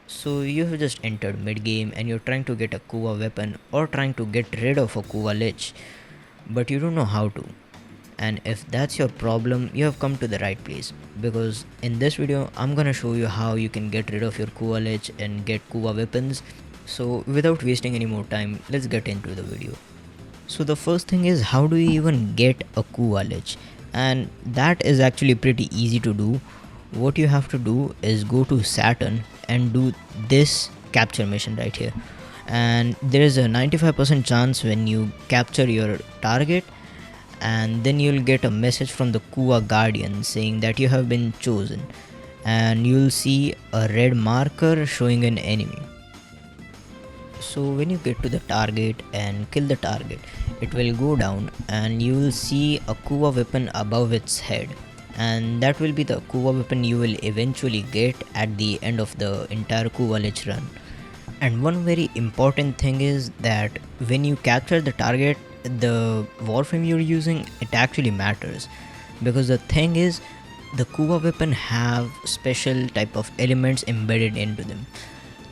So you have just entered mid game and you're trying to get a Kuva weapon or trying to get rid of a Kuva lich, but you don't know how to. And if that's your problem, you have come to the right place, because in this video I'm gonna show you how you can get rid of your Kuva lich and get Kuva weapons. So without wasting any more time, let's get into the video. So the first thing is, how do you even get a Kuva lich? And that is actually pretty easy to do. What you have to do is go to Saturn and do this capture mission right here. And there is a 95% chance when you capture your target, and then you'll get a message from the Kuva guardian saying that you have been chosen, and you'll see a red marker showing an enemy. So when you get to the target and kill the target, it will go down and you will see a Kuva weapon above its head, and that will be the Kuva weapon you will eventually get at the end of the entire Kuva lich run. And one very important thing is that when you capture the target, the warframe you're using, it actually matters, because the thing is, the Kuva weapon have special type of elements embedded into them.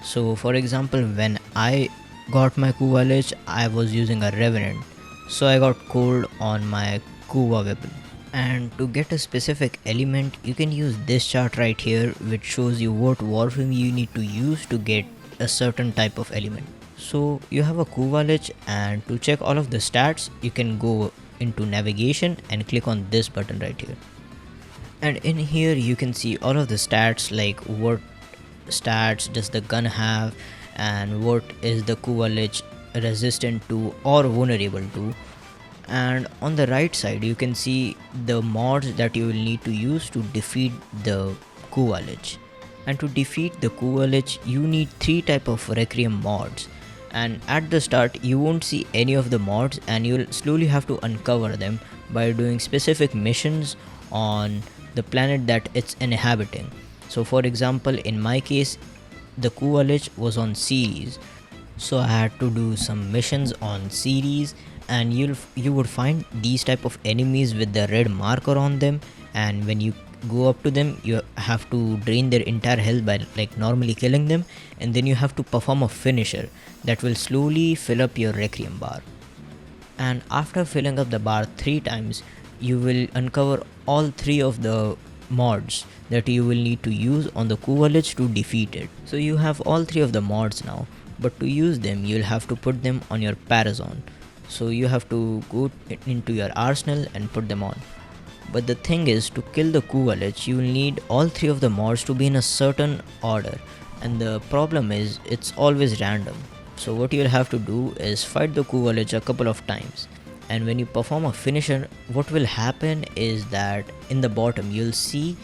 So for example, when I got my Kuva lich, I was using a revenant, so I got cold on my Kuva weapon. And to get a specific element, you can use this chart right here, which shows you what warframe you need to use to get a certain type of element. So you have a Kuva lich, and to check all of the stats, you can go into navigation and click on this button right here. And in here you can see all of the stats, like what stats does the gun have and what is the Kuva lich resistant to or vulnerable to. And on the right side you can see the mods that you will need to use to defeat the Kuva lich. And to defeat the Kuva lich, you need 3 type of Requiem mods, and at the start you won't see any of the mods, and you'll slowly have to uncover them by doing specific missions on the planet that it's inhabiting. So for example, in my case, the Kuva lich was on Ceres, so I had to do some missions on Ceres, and you would find these type of enemies with the red marker on them, and when you go up to them, you have to drain their entire health by like normally killing them, and then you have to perform a finisher that will slowly fill up your Requiem bar. And after filling up the bar 3 times, you will uncover all 3 of the mods that you will need to use on the Kuva lich to defeat it. So you have all 3 of the mods now, but to use them you'll have to put them on your Parazon. So you have to go into your arsenal and put them on. But the thing is, to kill the Kuva lich, you will need all 3 of the mods to be in a certain order, and the problem is it's always random. So what you'll have to do is fight the Kuva lich a couple of times, and when you perform a finisher, what will happen is that in the bottom you'll see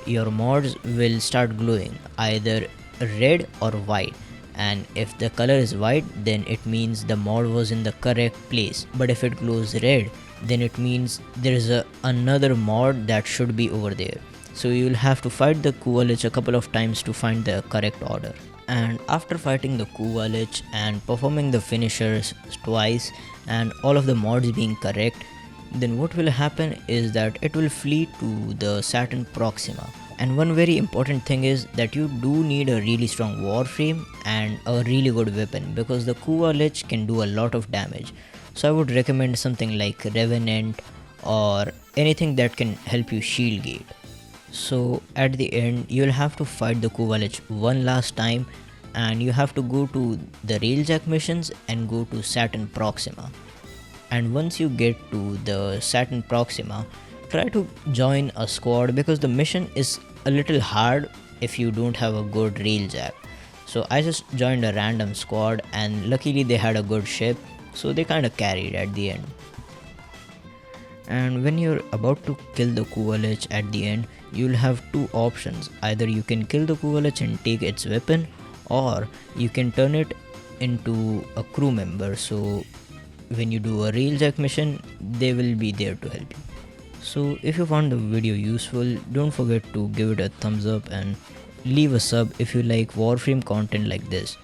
your mods will start glowing either red or white, and if the color is white, then it means the mod was in the correct place, but if it glows red, then it means there is another mod that should be over there. So you will have to fight the Kuva lich a couple of times to find the correct order. And after fighting the Kuva lich and performing the finishers twice and all of the mods being correct, then what will happen is that it will flee to the Saturn Proxima. And one very important thing is that you do need a really strong warframe and a really good weapon, because the Kuva lich can do a lot of damage. So I would recommend something like Revenant or anything that can help you shield gate. So at the end you'll have to fight the Kuva lich one last time, and you have to go to the Railjack missions and go to Saturn Proxima. And once you get to the Saturn Proxima, try to join a squad, because the mission is a little hard if you don't have a good Railjack. So I just joined a random squad, and luckily they had a good ship, so they kinda carried at the end. And when you're about to kill the Kuva lich at the end, you'll have 2 options. Either you can kill the Kuva lich and take its weapon, or you can turn it into a crew member, so when you do a Railjack mission, they will be there to help you. So if you found the video useful, don't forget to give it a thumbs up and leave a sub if you like Warframe content like this.